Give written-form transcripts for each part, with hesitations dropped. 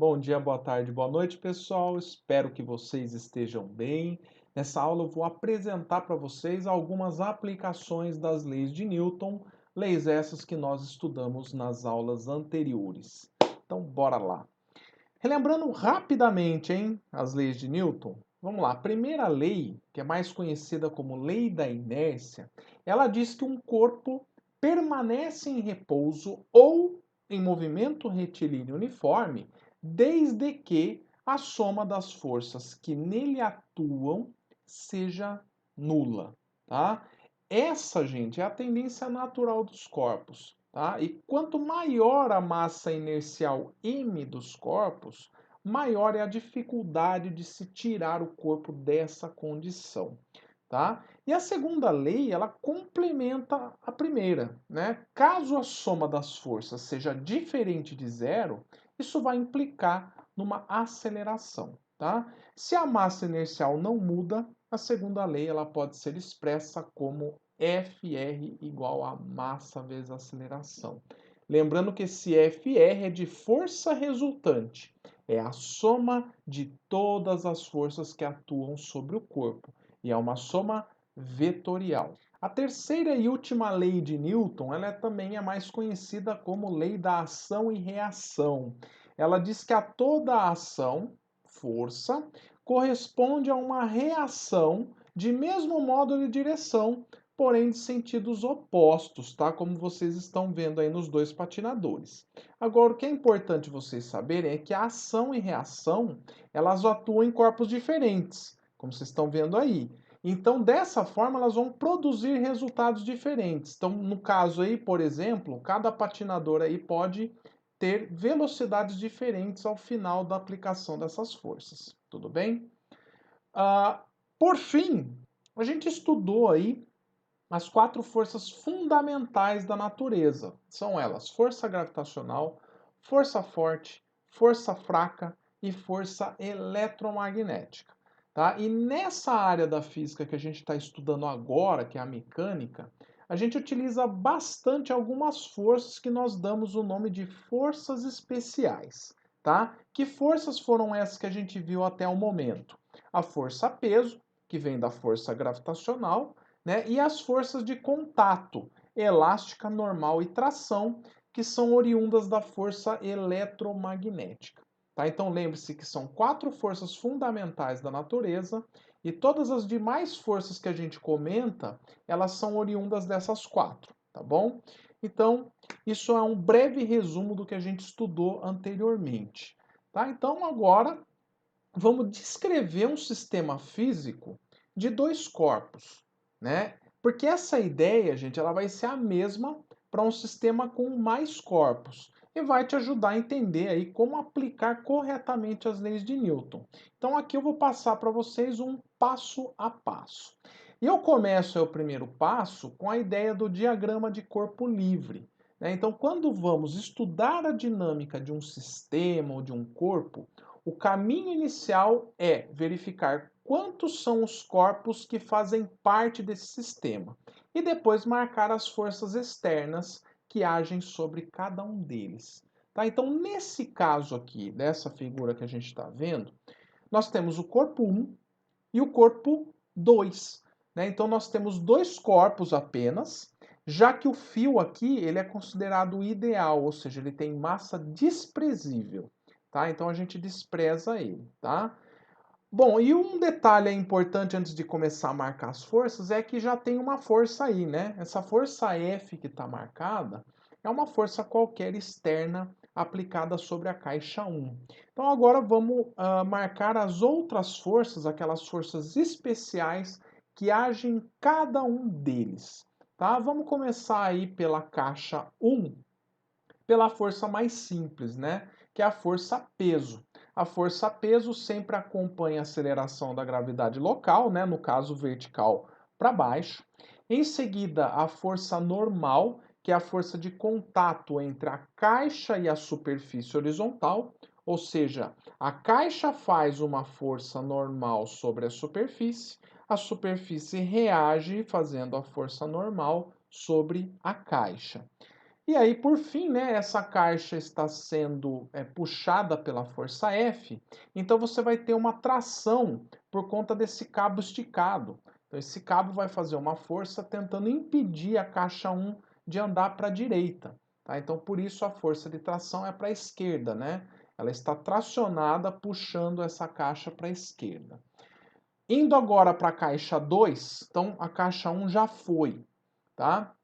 Bom dia, boa tarde, boa noite, pessoal. Espero que vocês estejam bem. Nessa aula eu vou apresentar para vocês algumas aplicações das leis de Newton, leis essas que nós estudamos nas aulas anteriores. Então, bora lá. Relembrando rapidamente, hein, as leis de Newton. Vamos lá. A primeira lei, que é mais conhecida como lei da inércia, ela diz que um corpo permanece em repouso ou em movimento retilíneo uniforme desde que a soma das forças que nele atuam seja nula, tá? Essa, gente, é a tendência natural dos corpos, tá? E quanto maior a massa inercial m dos corpos, maior é a dificuldade de se tirar o corpo dessa condição, tá? E a segunda lei, ela complementa a primeira, né? Caso a soma das forças seja diferente de zero, isso vai implicar numa aceleração, tá? Se a massa inercial não muda, a segunda lei ela pode ser expressa como Fr igual a massa vezes aceleração. Lembrando que esse Fr é de força resultante, é a soma de todas as forças que atuam sobre o corpo, e é uma soma vetorial. A terceira e última lei de Newton, ela também é mais conhecida como lei da ação e reação. Ela diz que a toda ação, força, corresponde a uma reação de mesmo modo de direção, porém de sentidos opostos, tá? Como vocês estão vendo aí nos dois patinadores. Agora, o que é importante vocês saberem é que a ação e reação, elas atuam em corpos diferentes, como vocês estão vendo aí. Então, dessa forma, elas vão produzir resultados diferentes. Então, no caso aí, por exemplo, cada patinador aí pode ter velocidades diferentes ao final da aplicação dessas forças. Tudo bem? Ah, por fim, a gente estudou aí as quatro forças fundamentais da natureza. São elas: força gravitacional, força forte, força fraca e força eletromagnética. Tá? E nessa área da física que a gente está estudando agora, que é a mecânica, a gente utiliza bastante algumas forças que nós damos o nome de forças especiais. Tá? Que forças foram essas que a gente viu até o momento? A força peso, que vem da força gravitacional, né? E as forças de contato, elástica, normal e tração, que são oriundas da força eletromagnética. Tá? Então lembre-se que são quatro forças fundamentais da natureza e todas as demais forças que a gente comenta, elas são oriundas dessas quatro, tá bom? Então, isso é um breve resumo do que a gente estudou anteriormente. Tá? Então, agora vamos descrever um sistema físico de dois corpos, né? Porque essa ideia, gente, ela vai ser a mesma para um sistema com mais corpos e vai te ajudar a entender aí como aplicar corretamente as leis de Newton. Então aqui eu vou passar para vocês um passo a passo. E eu começo o primeiro passo com a ideia do diagrama de corpo livre, né? Então, quando vamos estudar a dinâmica de um sistema ou de um corpo, o caminho inicial é verificar quantos são os corpos que fazem parte desse sistema e depois marcar as forças externas que agem sobre cada um deles. Tá? Então, nesse caso aqui, dessa figura que a gente está vendo, nós temos o corpo 1 e o corpo 2. Né? Então, nós temos dois corpos apenas, já que o fio aqui ele é considerado ideal, ou seja, ele tem massa desprezível. Tá? Então, a gente despreza ele. Tá? Bom, e um detalhe importante antes de começar a marcar as forças é que já tem uma força aí, né? Essa força F que está marcada é uma força qualquer externa aplicada sobre a caixa 1. Então agora vamos marcar as outras forças, aquelas forças especiais que agem em cada um deles. Tá? Vamos começar aí pela caixa 1, pela força mais simples, né? Que é a força peso. A força peso sempre acompanha a aceleração da gravidade local, né? No caso vertical para baixo. Em seguida, a força normal, que é a força de contato entre a caixa e a superfície horizontal, ou seja, a caixa faz uma força normal sobre a superfície reage fazendo a força normal sobre a caixa. E aí, por fim, né, essa caixa está sendo puxada pela força F, então você vai ter uma tração por conta desse cabo esticado. Então, esse cabo vai fazer uma força tentando impedir a caixa 1 de andar para a direita. Tá? Então, por isso a força de tração é para a esquerda, né? Ela está tracionada puxando essa caixa para a esquerda. Indo agora para a caixa 2, então a caixa 1 já foi, tá?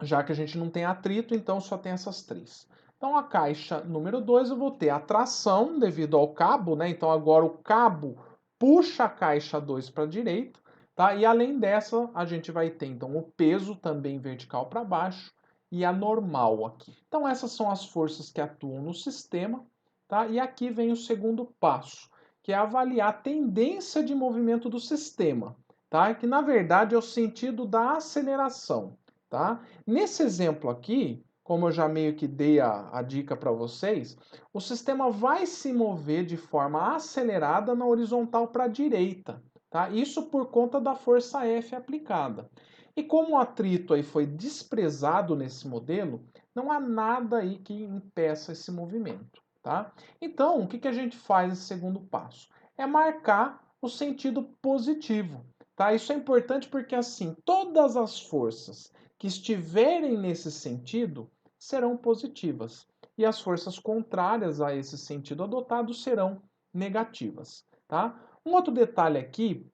Já que a gente não tem atrito, então só tem essas três. Então a caixa número 2 eu vou ter a tração devido ao cabo, né? Então agora o cabo puxa a caixa 2 para a direita, tá? E além dessa, a gente vai ter então o peso também vertical para baixo e a normal aqui. Então essas são as forças que atuam no sistema, tá? E aqui vem o segundo passo, que é avaliar a tendência de movimento do sistema, tá? Que na verdade é o sentido da aceleração, tá? Nesse exemplo aqui, como eu já meio que dei a dica para vocês, o sistema vai se mover de forma acelerada na horizontal para a direita, tá? Isso por conta da força F aplicada. E como o atrito aí foi desprezado nesse modelo, não há nada aí que impeça esse movimento, tá? Então, o que a gente faz nesse segundo passo? É marcar o sentido positivo, tá? Isso é importante porque assim, todas as forças que estiverem nesse sentido serão positivas e as forças contrárias a esse sentido adotado serão negativas, tá? Um outro detalhe aqui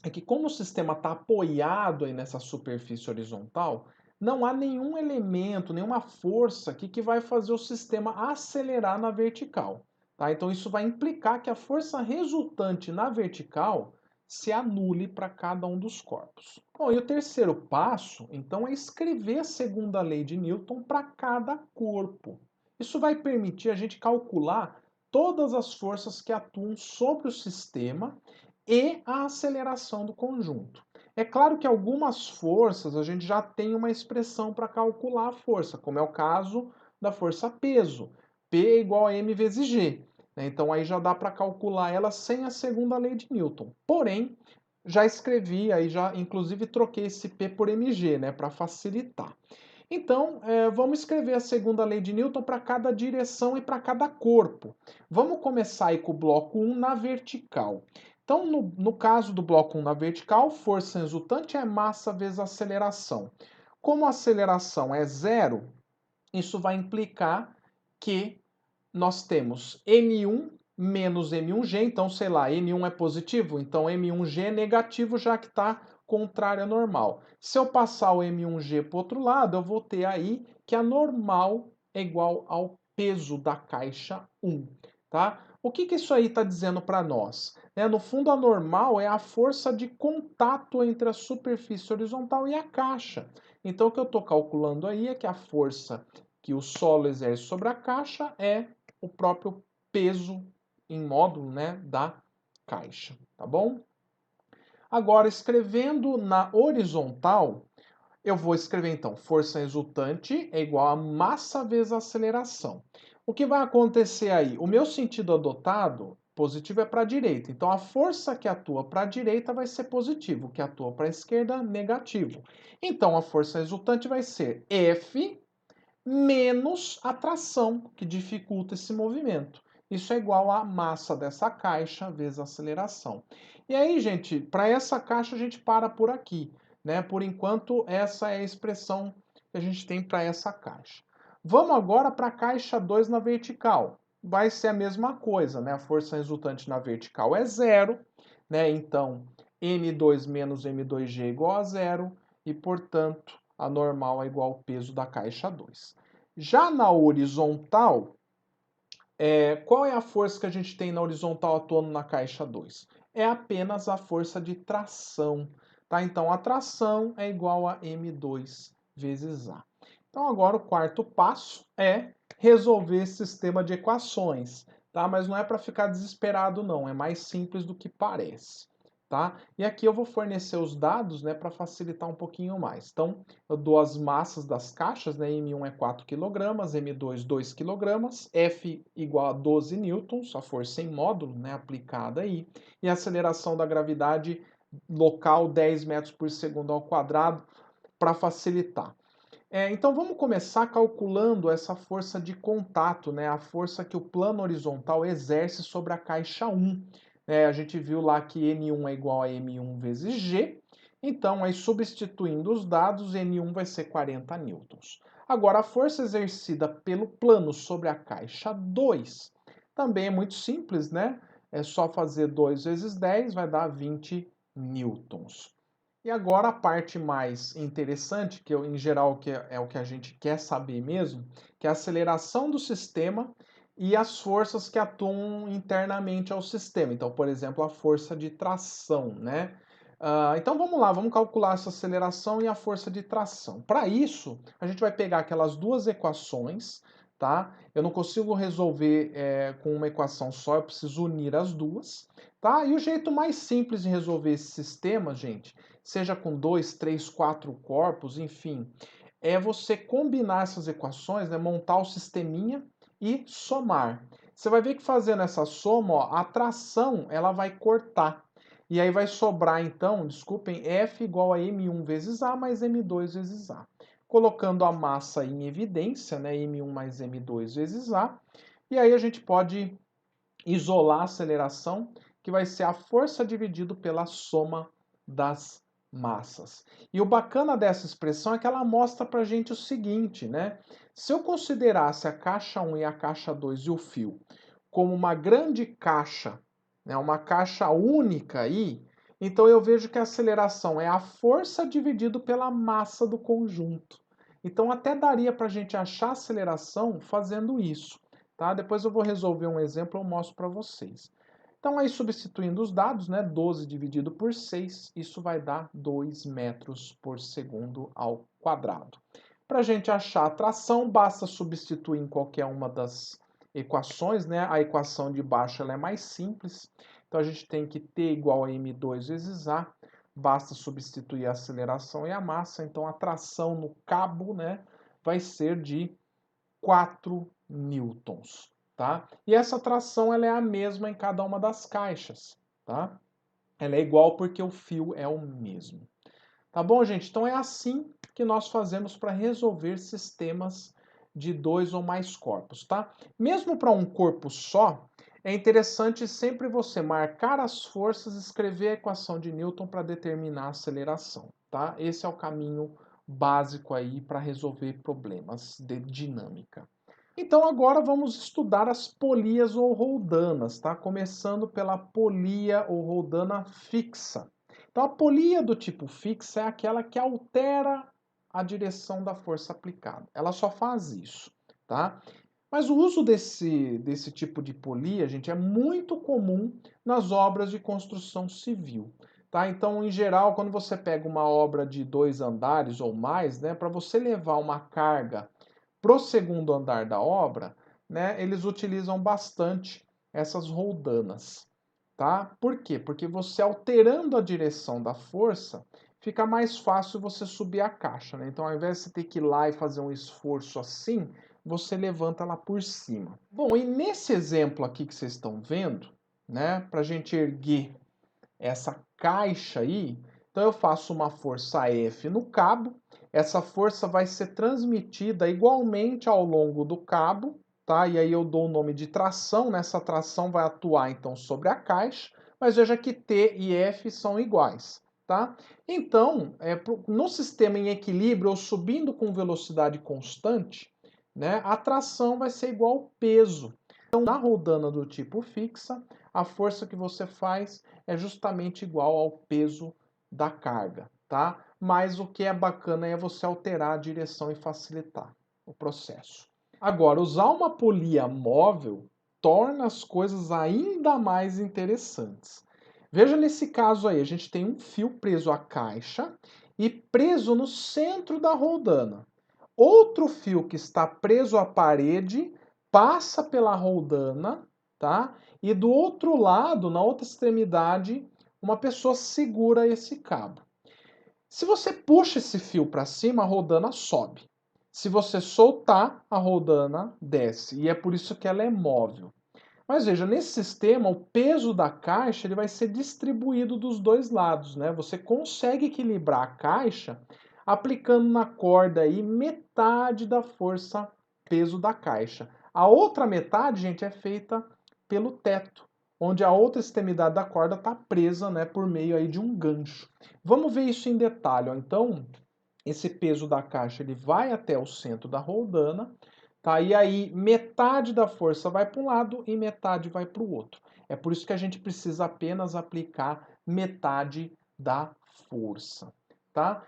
é que como o sistema está apoiado aí nessa superfície horizontal, não há nenhum elemento, nenhuma força aqui que vai fazer o sistema acelerar na vertical, tá? Então isso vai implicar que a força resultante na vertical se anule para cada um dos corpos. Bom, e o terceiro passo, então, é escrever a segunda lei de Newton para cada corpo. Isso vai permitir a gente calcular todas as forças que atuam sobre o sistema e a aceleração do conjunto. É claro que algumas forças a gente já tem uma expressão para calcular a força, como é o caso da força peso. P é igual a m vezes g. Então aí já dá para calcular ela sem a segunda lei de Newton. Porém, já escrevi, aí já inclusive troquei esse P por mg, né, para facilitar. Então, vamos escrever a segunda lei de Newton para cada direção e para cada corpo. Vamos começar aí com o bloco 1 na vertical. Então, no caso do bloco 1 na vertical, força resultante é massa vezes aceleração. Como a aceleração é zero, isso vai implicar que nós temos m1 menos m1g, então, sei lá, m1 é positivo, então m1g é negativo, já que está contrário à normal. Se eu passar o m1g para o outro lado, eu vou ter aí que a normal é igual ao peso da caixa 1, tá? O que isso aí está dizendo para nós? No fundo, a normal é a força de contato entre a superfície horizontal e a caixa. Então, o que eu estou calculando aí é que a força que o solo exerce sobre a caixa é o próprio peso em módulo, né, da caixa, tá bom? Agora, escrevendo na horizontal, eu vou escrever então, força resultante é igual a massa vezes a aceleração. O que vai acontecer aí? O meu sentido adotado, positivo, é para a direita. Então, a força que atua para a direita vai ser positivo, o que atua para a esquerda, negativo. Então, a força resultante vai ser F menos a tração, que dificulta esse movimento. Isso é igual à massa dessa caixa vezes a aceleração. E aí, gente, para essa caixa a gente para por aqui, né? Por enquanto, essa é a expressão que a gente tem para essa caixa. Vamos agora para a caixa 2 na vertical. Vai ser a mesma coisa, né? A força resultante na vertical é zero, né? Então, m2 menos m2g é igual a zero e, portanto, a normal é igual ao peso da caixa 2. Já na horizontal, qual é a força que a gente tem na horizontal atuando na caixa 2? É apenas a força de tração, tá? Então, a tração é igual a m2 vezes A. Então, agora o quarto passo é resolver esse sistema de equações, tá? Mas não é para ficar desesperado, não. É mais simples do que parece, tá? E aqui eu vou fornecer os dados, né, para facilitar um pouquinho mais. Então, eu dou as massas das caixas, né? M1 é 4 kg, M2 2 kg, F igual a 12 newtons, a força em módulo, né, aplicada aí, e a aceleração da gravidade local 10 metros por segundo ao quadrado, para facilitar. Então vamos começar calculando essa força de contato, né? A força que o plano horizontal exerce sobre a caixa 1. A gente viu lá que N1 é igual a M1 vezes G, então aí substituindo os dados, N1 vai ser 40 newtons. Agora a força exercida pelo plano sobre a caixa 2 também é muito simples, né? É só fazer 2 vezes 10, vai dar 20 newtons. E agora a parte mais interessante, que eu, em geral que é o que a gente quer saber mesmo, que é a aceleração do sistema e as forças que atuam internamente ao sistema. Então, por exemplo, a força de tração, né? Então vamos lá, vamos calcular essa aceleração e a força de tração. Para isso, a gente vai pegar aquelas duas equações, tá? Eu não consigo resolver com uma equação só, eu preciso unir as duas, tá? E o jeito mais simples de resolver esse sistema, gente, seja com 2, 3, 4 corpos, enfim, é você combinar essas equações, né, montar o sisteminha e somar. Você vai ver que fazendo essa soma, ó, a tração ela vai cortar. E aí vai sobrar, então, desculpem, F igual a M1 vezes A mais M2 vezes A. Colocando a massa em evidência, né, M1 mais M2 vezes A, e aí a gente pode isolar a aceleração, que vai ser a força dividido pela soma das massas. E o bacana dessa expressão é que ela mostra para a gente o seguinte, né? Se eu considerasse a caixa 1 e a caixa 2 e o fio como uma grande caixa, né, uma caixa única aí, então eu vejo que a aceleração é a força dividido pela massa do conjunto. Então até daria para a gente achar a aceleração fazendo isso. Tá? Depois eu vou resolver um exemplo e eu mostro para vocês. Então, aí substituindo os dados, né, 12 dividido por 6, isso vai dar 2 metros por segundo ao quadrado. Para a gente achar a tração, basta substituir em qualquer uma das equações, né? A equação de baixo ela é mais simples, então a gente tem que T igual a M2 vezes A, basta substituir a aceleração e a massa, então a tração no cabo, né, vai ser de 4 newtons, tá? E essa tração ela é a mesma em cada uma das caixas, tá? Ela é igual porque o fio é o mesmo. Tá bom, gente? Então é assim que nós fazemos para resolver sistemas de dois ou mais corpos, tá? Mesmo para um corpo só, é interessante sempre você marcar as forças e escrever a equação de Newton para determinar a aceleração, tá? Esse é o caminho básico aí para resolver problemas de dinâmica. Então agora vamos estudar as polias ou roldanas, tá? Começando pela polia ou roldana fixa. Então, a polia do tipo fixa é aquela que altera a direção da força aplicada. Ela só faz isso, tá? Mas o uso desse tipo de polia, gente, é muito comum nas obras de construção civil, tá? Então, em geral, quando você pega uma obra de 2 andares ou mais, né, para você levar uma carga para o segundo andar da obra, né, eles utilizam bastante essas roldanas. Tá? Por quê? Porque você alterando a direção da força, fica mais fácil você subir a caixa, né? Então, ao invés de você ter que ir lá e fazer um esforço assim, você levanta ela por cima. Bom, e nesse exemplo aqui que vocês estão vendo, né, para a gente erguer essa caixa aí, então eu faço uma força F no cabo, essa força vai ser transmitida igualmente ao longo do cabo, tá? E aí eu dou o nome de tração, nessa tração vai atuar então sobre a caixa, mas veja que T e F são iguais, tá? Então, no sistema em equilíbrio ou subindo com velocidade constante, né, a tração vai ser igual ao peso. Então, na rodana do tipo fixa, a força que você faz é justamente igual ao peso da carga, tá? Mas o que é bacana é você alterar a direção e facilitar o processo. Agora, usar uma polia móvel torna as coisas ainda mais interessantes. Veja nesse caso aí, a gente tem um fio preso à caixa e preso no centro da roldana. Outro fio que está preso à parede passa pela roldana, tá? E do outro lado, na outra extremidade, uma pessoa segura esse cabo. Se você puxa esse fio para cima, a roldana sobe. Se você soltar, a roldana desce. E é por isso que ela é móvel. Mas veja, nesse sistema, o peso da caixa ele vai ser distribuído dos dois lados, né? Você consegue equilibrar a caixa aplicando na corda aí metade da força peso da caixa. A outra metade, gente, é feita pelo teto, onde a outra extremidade da corda está presa, né, por meio aí de um gancho. Vamos ver isso em detalhe, ó. Então, esse peso da caixa ele vai até o centro da roldana, tá? E aí metade da força vai para um lado e metade vai para o outro. É por isso que a gente precisa apenas aplicar metade da força, tá?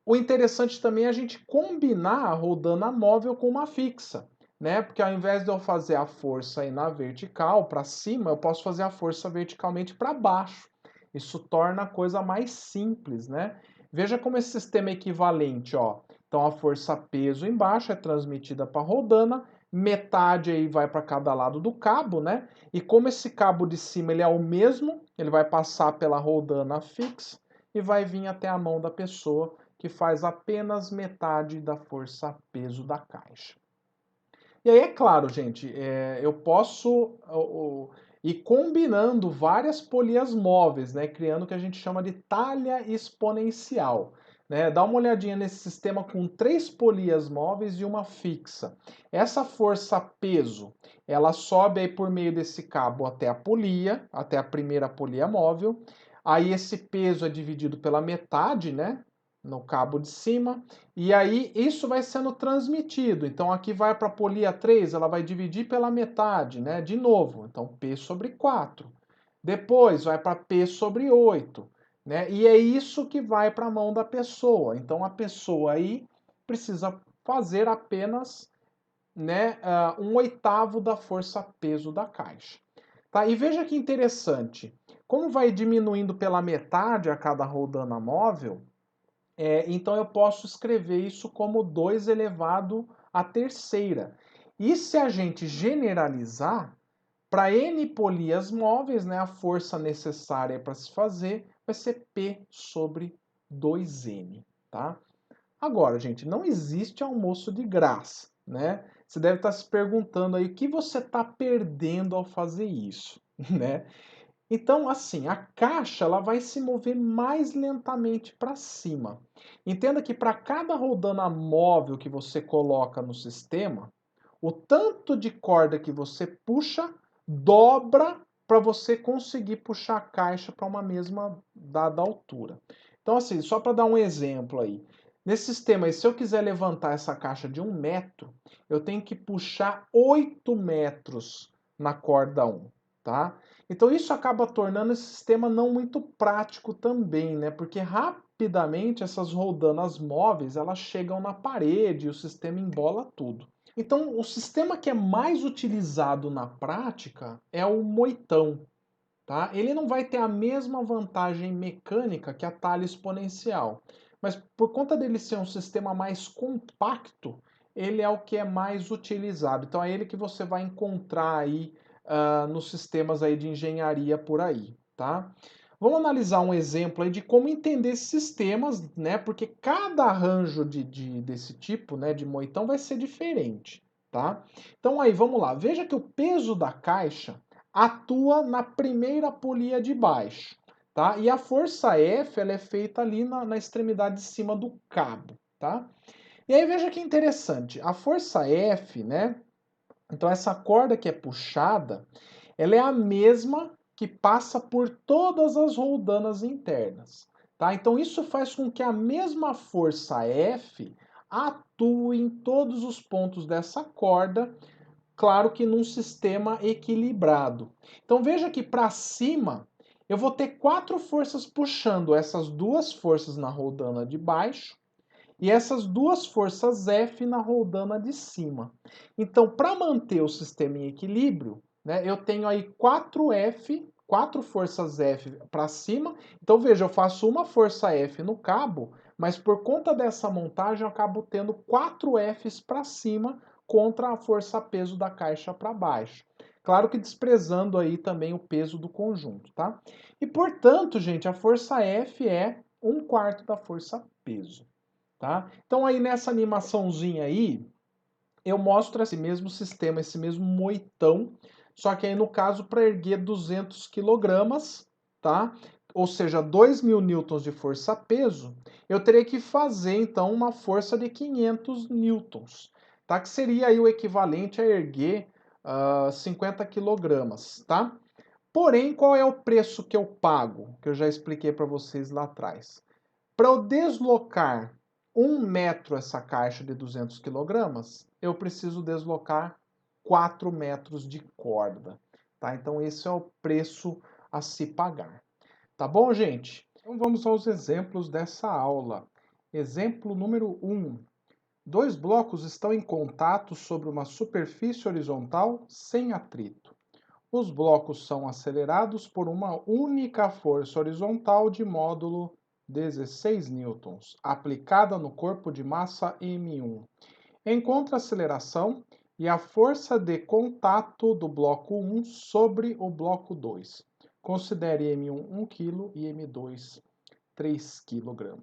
O interessante também é a gente combinar a roldana móvel com uma fixa, né? Porque ao invés de eu fazer a força aí na vertical para cima, eu posso fazer a força verticalmente para baixo. Isso torna a coisa mais simples, né? Veja como esse sistema é equivalente, ó. Então a força peso embaixo é transmitida para a roldana, metade aí vai para cada lado do cabo, né? E como esse cabo de cima ele é o mesmo, ele vai passar pela roldana fixa e vai vir até a mão da pessoa, que faz apenas metade da força peso da caixa. E aí, é claro, gente, eu posso ir combinando várias polias móveis, né, criando o que a gente chama de talha exponencial. Né? Dá uma olhadinha nesse sistema com 3 polias móveis e uma fixa. Essa força-peso, ela sobe aí por meio desse cabo até a polia, até a primeira polia móvel. Aí esse peso é dividido pela metade, né, no cabo de cima. E aí isso vai sendo transmitido. Então aqui vai para a polia 3, ela vai dividir pela metade, né? De novo. Então P sobre 4. Depois vai para P sobre 8, né? E é isso que vai para a mão da pessoa. Então a pessoa aí precisa fazer apenas, né, 1/8 da força peso da caixa. Tá? E veja que interessante. Como vai diminuindo pela metade a cada roldana móvel, então eu posso escrever isso como 2 elevado à terceira. E se a gente generalizar, para N polias móveis, né, a força necessária para se fazer vai ser P sobre 2N. Tá? Agora, gente, não existe almoço de graça. Né? Você deve estar se perguntando aí o que você está perdendo ao fazer isso. Né? Então, assim, a caixa ela vai se mover mais lentamente para cima. Entenda que para cada roldana móvel que você coloca no sistema, o tanto de corda que você puxa dobra para você conseguir puxar a caixa para uma mesma dada altura. Então, assim, só para dar um exemplo aí. Nesse sistema aí, se eu quiser levantar essa caixa de 1 metro, eu tenho que puxar 8 metros na corda 1, tá? Então isso acaba tornando esse sistema não muito prático também, né? Porque rapidamente essas roldanas móveis elas chegam na parede e o sistema embola tudo. Então o sistema que é mais utilizado na prática é o moitão, tá? Ele não vai ter a mesma vantagem mecânica que a talha exponencial, mas por conta dele ser um sistema mais compacto, ele é o que é mais utilizado. Então é ele que você vai encontrar aí nos sistemas aí de engenharia por aí, tá? Vamos analisar um exemplo aí de como entender esses sistemas, né? Porque cada arranjo desse tipo, né, de moitão vai ser diferente, tá? Então aí, vamos lá. Veja que o peso da caixa atua na primeira polia de baixo, tá? E a força F ela é feita ali na extremidade de cima do cabo, tá? E aí veja que interessante, a força F, né? Então essa corda que é puxada, ela é a mesma que passa por todas as roldanas internas, tá? Então isso faz com que a mesma força F atue em todos os pontos dessa corda, claro que num sistema equilibrado. Então veja que para cima eu vou ter 4 forças puxando essas 2 forças na roldana de baixo e essas 2 forças F na roldana de cima. Então, para manter o sistema em equilíbrio, né, eu tenho aí 4F, 4 forças F para cima. Então veja, eu faço uma força F no cabo, mas por conta dessa montagem eu acabo tendo 4 Fs para cima contra a força peso da caixa para baixo. Claro que desprezando aí também o peso do conjunto, tá? E portanto, gente, a força F é 1/4 da força peso, tá? Então aí nessa animaçãozinha aí, eu mostro esse mesmo sistema, esse mesmo moitão, só que aí no caso para erguer 200 kg, tá? ou seja, 2.000 newtons de força-peso, eu teria que fazer, então, uma força de 500 newtons, tá? Que seria aí o equivalente a erguer 50 quilogramas, tá? Porém, qual é o preço que eu pago? Que eu já expliquei para vocês lá atrás. Para eu deslocar 1 metro essa caixa de 200 quilogramas, eu preciso deslocar 4 metros de corda, tá? Então, esse é o preço a se pagar. Tá bom, gente? Então vamos aos exemplos dessa aula. Exemplo número 1. Dois blocos estão em contato sobre uma superfície horizontal sem atrito. Os blocos são acelerados por uma única força horizontal de módulo 16 newtons, aplicada no corpo de massa M1. Encontre a aceleração e a força de contato do bloco 1 sobre o bloco 2. Considere M1 1 kg e M2 3 kg.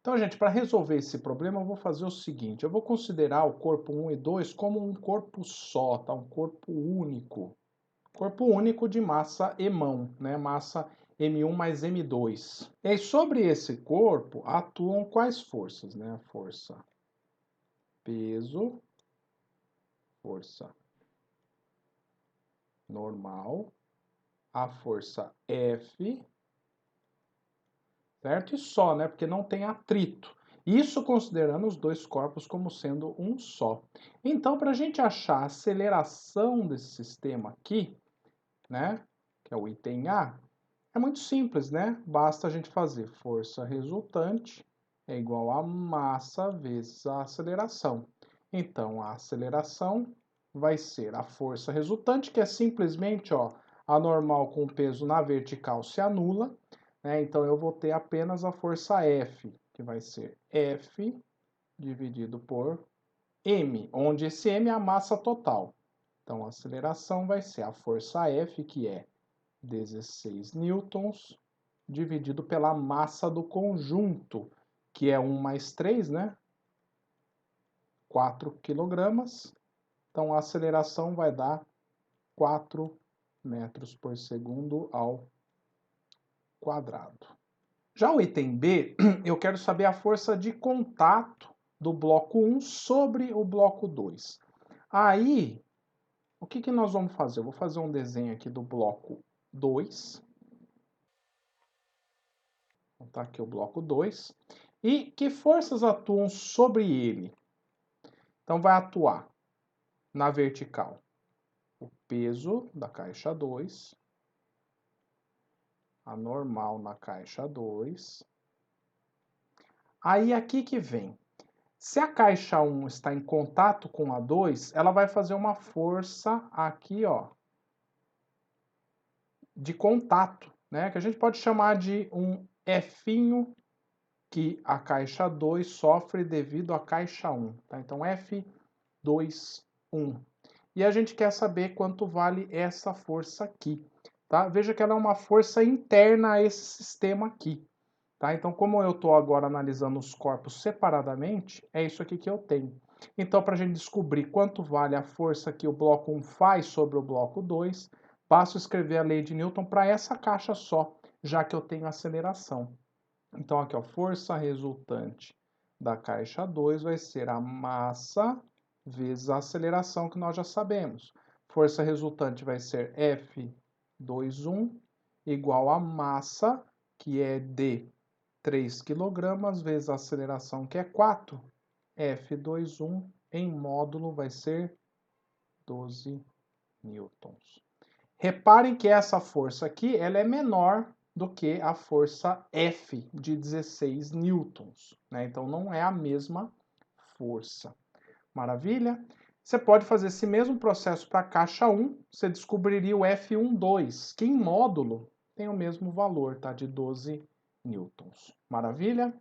Então, gente, para resolver esse problema, eu vou fazer o seguinte: eu vou considerar o corpo 1 e 2 como um corpo só, tá? Um corpo único. Corpo único de massa emão, né? Massa M1 mais M2. E aí, sobre esse corpo, atuam quais forças, né? A força peso, força normal, a força F, certo? E só, né? Porque não tem atrito. Isso considerando os dois corpos como sendo um só. Então, para a gente achar a aceleração desse sistema aqui, né? Que é o item A, é muito simples, né? Basta a gente fazer força resultante é igual a massa vezes a aceleração. Então, a aceleração vai ser a força resultante, que é simplesmente, ó, a normal com o peso na vertical se anula, né? Então, eu vou ter apenas a força F, que vai ser F dividido por M, onde esse M é a massa total. Então, a aceleração vai ser a força F, que é 16 newtons, dividido pela massa do conjunto, que é 1 mais 3, né? 4 quilogramas. Então, a aceleração vai dar 4 metros por segundo ao quadrado. Já o item B, eu quero saber a força de contato do bloco 1 sobre o bloco 2. Aí, o que nós vamos fazer? Eu vou fazer um desenho aqui do bloco 2. Tá aqui o bloco 2. E que forças atuam sobre ele? Então, vai atuar na vertical o peso da caixa 2, a normal na caixa 2. Aí, aqui que vem. Se a caixa 1 está em contato com a 2, ela vai fazer uma força aqui, ó, de contato, né? Que a gente pode chamar de um F que a caixa 2 sofre devido à caixa 1. Tá? Então, F2, 1. E a gente quer saber quanto vale essa força aqui. Tá? Veja que ela é uma força interna a esse sistema aqui. Tá? Então, como eu estou agora analisando os corpos separadamente, é isso aqui que eu tenho. Então, para a gente descobrir quanto vale a força que o bloco 1 faz sobre o bloco 2, basta escrever a lei de Newton para essa caixa só, já que eu tenho aceleração. Então, aqui, ó, força resultante da caixa 2 vai ser a massa vezes a aceleração, que nós já sabemos. Força resultante vai ser F21 igual a massa, que é de 3 kg, vezes a aceleração, que é 4. F21 em módulo vai ser 12 newtons. Reparem que essa força aqui ela é menor do que a força F de 16 newtons, né? Então não é a mesma força. Maravilha? Você pode fazer esse mesmo processo para a caixa 1, você descobriria o F12, que em módulo tem o mesmo valor, tá? De 12 newtons. Maravilha?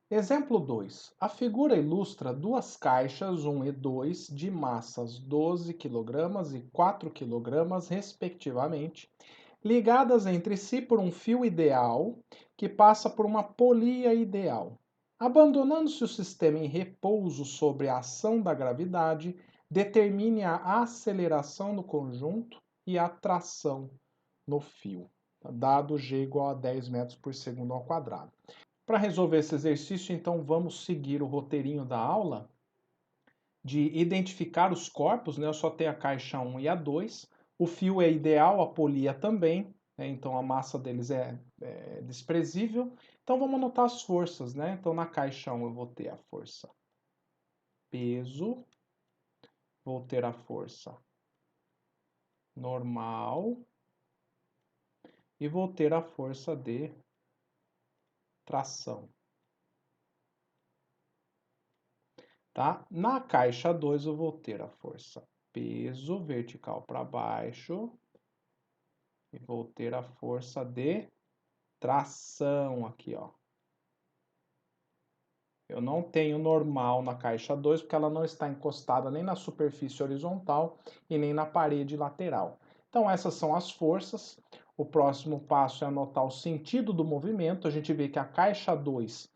Exemplo 2. A figura ilustra duas caixas 1 e 2 de massas 12 kg e 4 kg, respectivamente, ligadas entre si por um fio ideal que passa por uma polia ideal. Abandonando-se o sistema em repouso sobre a ação da gravidade, determine a aceleração do conjunto e a tração no fio. dado G igual a 10 metros por segundo ao quadrado. Para resolver esse exercício, então, vamos seguir o roteirinho da aula de identificar os corpos, né? Eu só tenho a caixa 1 e a 2. O fio é ideal, a polia também, né? Então a massa deles é desprezível. Então vamos anotar as forças, né? Então na caixa 1 eu vou ter a força peso, vou ter a força normal e vou ter a força de tração. Tá? Na caixa 2 eu vou ter a força peso vertical para baixo e vou ter a força de tração aqui, ó. Eu não tenho normal na caixa 2 porque ela não está encostada nem na superfície horizontal e nem na parede lateral. Então essas são as forças. O próximo passo é anotar o sentido do movimento. A gente vê que a caixa 2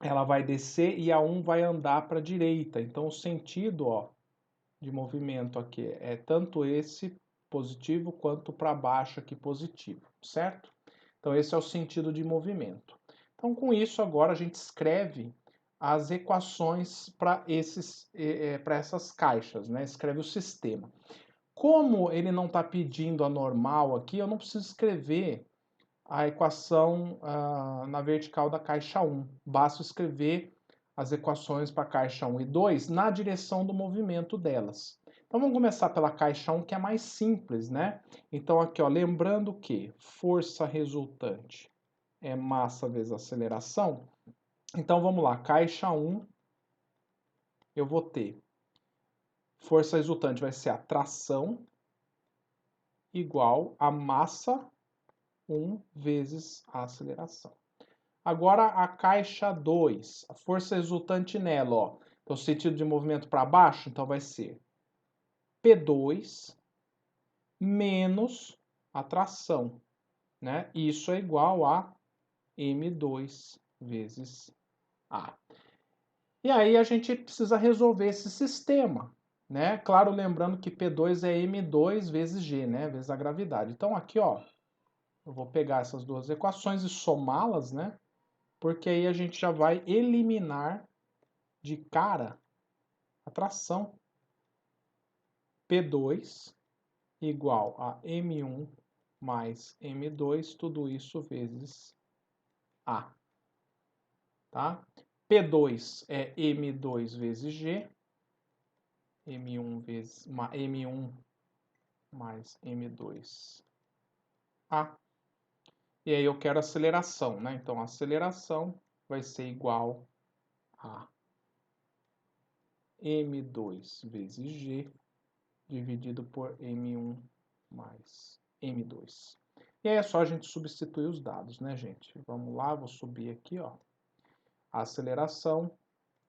ela vai descer e a 1 vai andar para a direita. Então o sentido, ó, de movimento aqui é tanto esse positivo quanto para baixo aqui positivo, certo? Então esse é o sentido de movimento. Então com isso agora a gente escreve as equações para essas caixas, né? Escreve o sistema. Como ele não está pedindo a normal aqui, eu não preciso escrever a equação na vertical da caixa 1. Basta escrever as equações para a caixa 1 e 2 na direção do movimento delas. Então vamos começar pela caixa 1, que é mais simples, né? Então aqui, ó, lembrando que força resultante é massa vezes aceleração. Então vamos lá, caixa 1, eu vou ter força resultante vai ser a tração igual a massa 1 vezes a aceleração. Agora a caixa 2, a força resultante nela, ó. Então, sentido de movimento para baixo, então vai ser P2 menos a tração, né? Isso é igual a M2 vezes A. E aí a gente precisa resolver esse sistema, né? Claro, lembrando que P2 é M2 vezes G, né? Vezes a gravidade. Então aqui, ó, eu vou pegar essas duas equações e somá-las, né? Porque aí a gente já vai eliminar de cara a tração. P2 igual a M1 mais M2, tudo isso vezes A. Tá? P2 é M2 vezes G, M1 vezes M1 mais M2 A. E aí eu quero aceleração, né? Então a aceleração vai ser igual a M2 vezes G dividido por M1 mais M2. E aí é só a gente substituir os dados, né, gente? Vamos lá, vou subir aqui, ó. A aceleração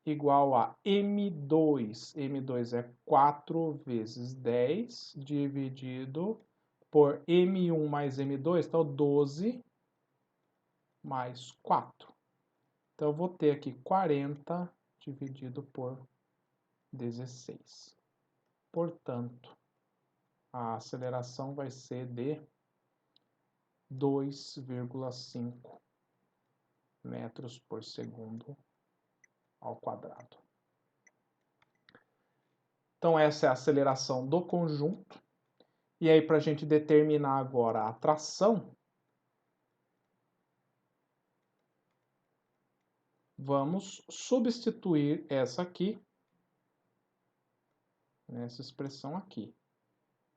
igual a M2. M2 é 4 vezes 10 dividido por M1 mais M2, então 12 mais 4. Então eu vou ter aqui 40 dividido por 16. Portanto, a aceleração vai ser de 2,5 metros por segundo ao quadrado. Então essa é a aceleração do conjunto. E aí para a gente determinar agora a tração, vamos substituir essa aqui, nessa expressão aqui,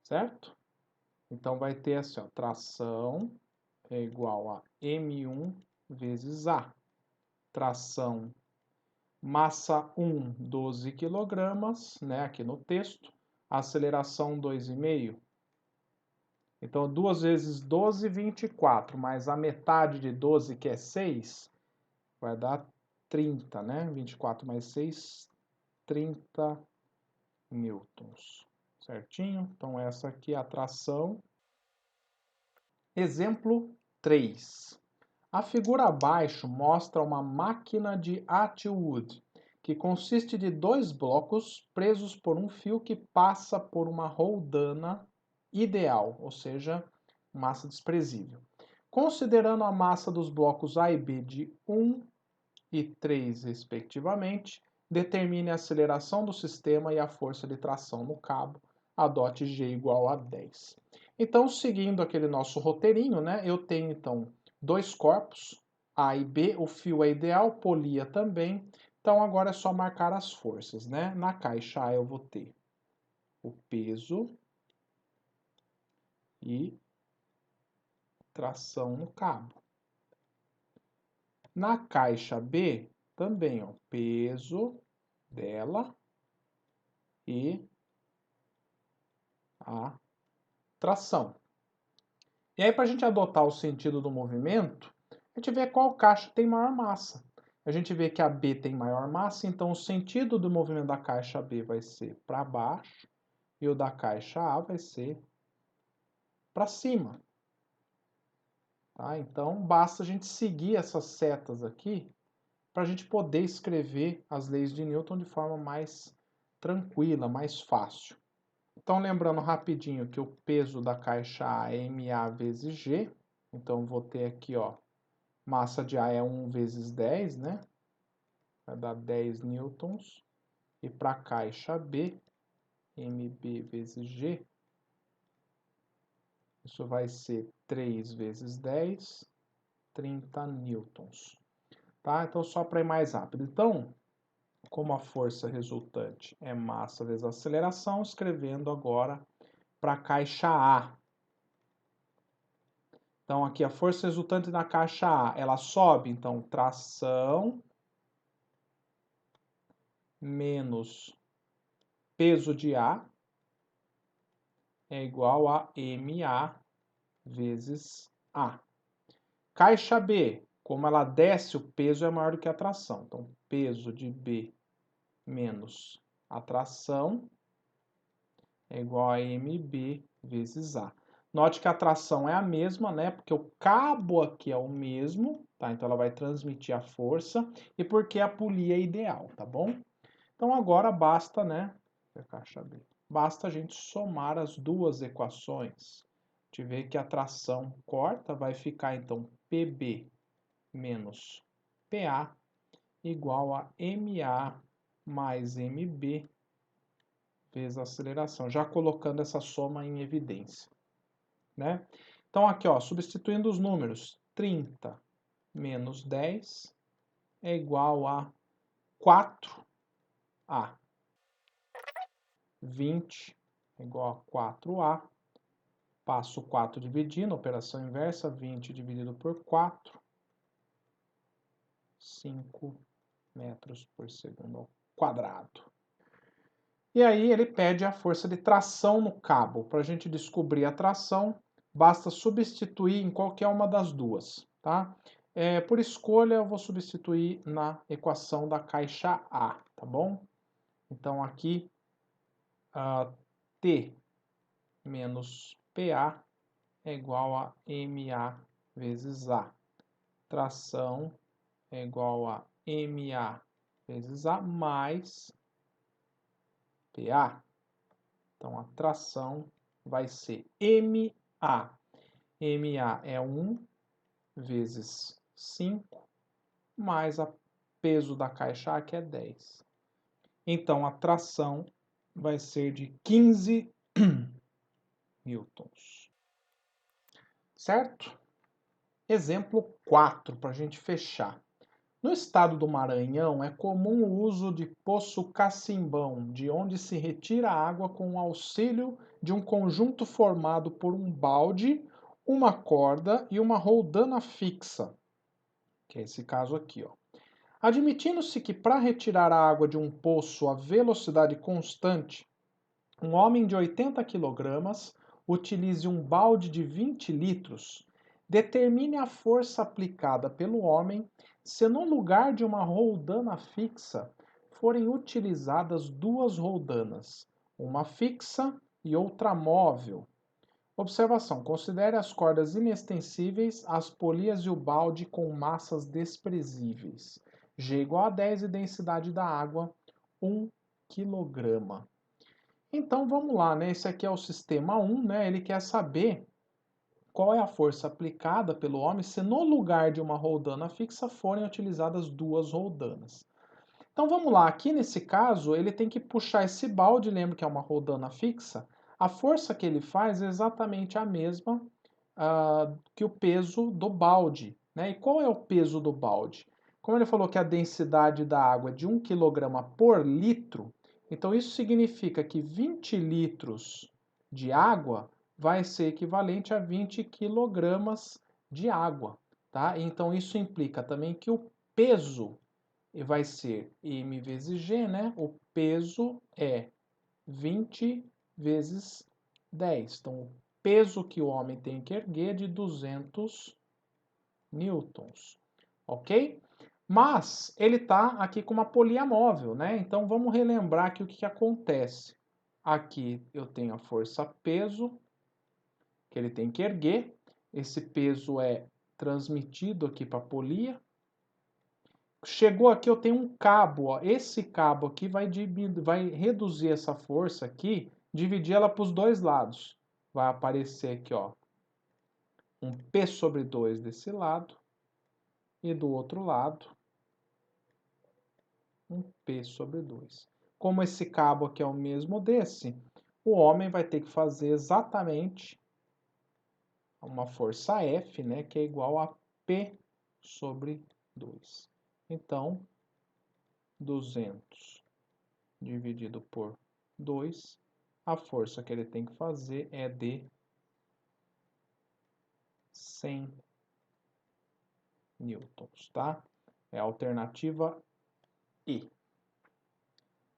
certo? Então vai ter assim, ó, tração é igual a M1 vezes A. Tração massa 1, 12 kg, né, aqui no texto. Aceleração 2,5. Então 2 vezes 12, 24, mais a metade de 12, que é 6, vai dar 30, né? 24 mais 6, 30 newtons. Certinho? Então essa aqui é a tração. Exemplo 3. A figura abaixo mostra uma máquina de Atwood, que consiste de 2 blocos presos por um fio que passa por uma roldana ideal, ou seja, massa desprezível. Considerando a massa dos blocos A e B de 1 e 3, respectivamente, determine a aceleração do sistema e a força de tração no cabo. Adote G igual a 10. Então, seguindo aquele nosso roteirinho, né, eu tenho então dois corpos, A e B, o fio é ideal, polia também. Então, agora é só marcar as forças, né? Na caixa A eu vou ter o peso e tração no cabo. Na caixa B, também, ó, peso dela e a tração. E aí, para a gente adotar o sentido do movimento, a gente vê qual caixa tem maior massa. A gente vê que a B tem maior massa, então o sentido do movimento da caixa B vai ser para baixo e o da caixa A vai ser para cima. Tá? Então, basta a gente seguir essas setas aqui para a gente poder escrever as leis de Newton de forma mais tranquila, mais fácil. Então, lembrando rapidinho que o peso da caixa A é MA vezes G. Então, vou ter aqui, ó, massa de A é 1 vezes 10, né? Vai dar 10 newtons. E para a caixa B, MB vezes G, isso vai ser 3 vezes 10, 30 newtons. Tá? Então, só para ir mais rápido. Então, como a força resultante é massa vezes aceleração, escrevendo agora para a caixa A. Então, aqui a força resultante na caixa A, ela sobe, então, tração menos peso de A é igual a MA vezes A. Caixa B, como ela desce, o peso é maior do que a tração. Então, peso de B menos a tração é igual a MB vezes A. Note que a tração é a mesma, né? Porque o cabo aqui é o mesmo, tá? Então ela vai transmitir a força e porque a polia é ideal, tá bom? Então agora basta, né? Caixa B. Basta a gente somar as duas equações. A gente vê que a tração corta, vai ficar então PB menos PA igual a MA mais MB vezes a aceleração, já colocando essa soma em evidência, né? Então aqui, ó, substituindo os números, 30 menos 10 é igual a 4A. 20 é igual a 4A. Passo 4 dividindo, operação inversa, 20 dividido por 4, 5 metros por segundo ao quadrado. E aí ele pede a força de tração no cabo. Para a gente descobrir a tração, basta substituir em qualquer uma das duas, tá? Por escolha, eu vou substituir na equação da caixa A, tá bom? Então aqui, T menos PA é igual a MA vezes A. Tração é igual a MA vezes A mais PA. Então, a tração vai ser MA. MA é 1 vezes 5, mais o peso da caixa A, que é 10. Então, a tração vai ser de 15 newtons. Certo? Exemplo 4, para a gente fechar. No estado do Maranhão, é comum o uso de poço cacimbão, de onde se retira a água com o auxílio de um conjunto formado por um balde, uma corda e uma roldana fixa, que é esse caso aqui, ó. Admitindo-se que para retirar a água de um poço a velocidade constante, um homem de 80 kg utilize um balde de 20 litros, determine a força aplicada pelo homem se no lugar de uma roldana fixa forem utilizadas duas roldanas, uma fixa e outra móvel. Observação: considere as cordas inextensíveis, as polias e o balde com massas desprezíveis. G igual a 10 e densidade da água, 1 kg. Então vamos lá, né? Esse aqui é o sistema 1, né? Ele quer saber qual é a força aplicada pelo homem se no lugar de uma roldana fixa forem utilizadas duas roldanas. Então vamos lá, aqui nesse caso ele tem que puxar esse balde, lembra que é uma roldana fixa? A força que ele faz é exatamente a mesma que o peso do balde, né? E qual é o peso do balde? Como ele falou que a densidade da água é de 1 kg por litro, então isso significa que 20 litros de água vai ser equivalente a 20 kg de água, tá? Então isso implica também que o peso vai ser m vezes g, né? O peso é 20 vezes 10. Então, o peso que o homem tem que erguer é de 200 newtons, ok? Mas ele está aqui com uma polia móvel, né? Então, vamos relembrar aqui o que acontece. Aqui eu tenho a força peso, que ele tem que erguer. Esse peso é transmitido aqui para a polia. Chegou aqui, eu tenho um cabo, ó. Esse cabo aqui vai reduzir essa força aqui, dividir ela para os dois lados. Vai aparecer aqui, ó, um P sobre 2 desse lado e do outro lado um P sobre 2. Como esse cabo aqui é o mesmo desse, o homem vai ter que fazer exatamente uma força F, né, que é igual a P sobre 2. Então, 200 dividido por 2, a força que ele tem que fazer é de 100 newtons, tá? É a alternativa E.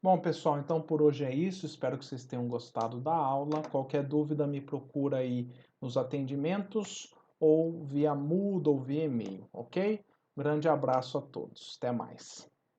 Bom, pessoal, então por hoje é isso. Espero que vocês tenham gostado da aula. Qualquer dúvida, me procura aí nos atendimentos ou via Moodle ou via e-mail, ok? Grande abraço a todos. Até mais.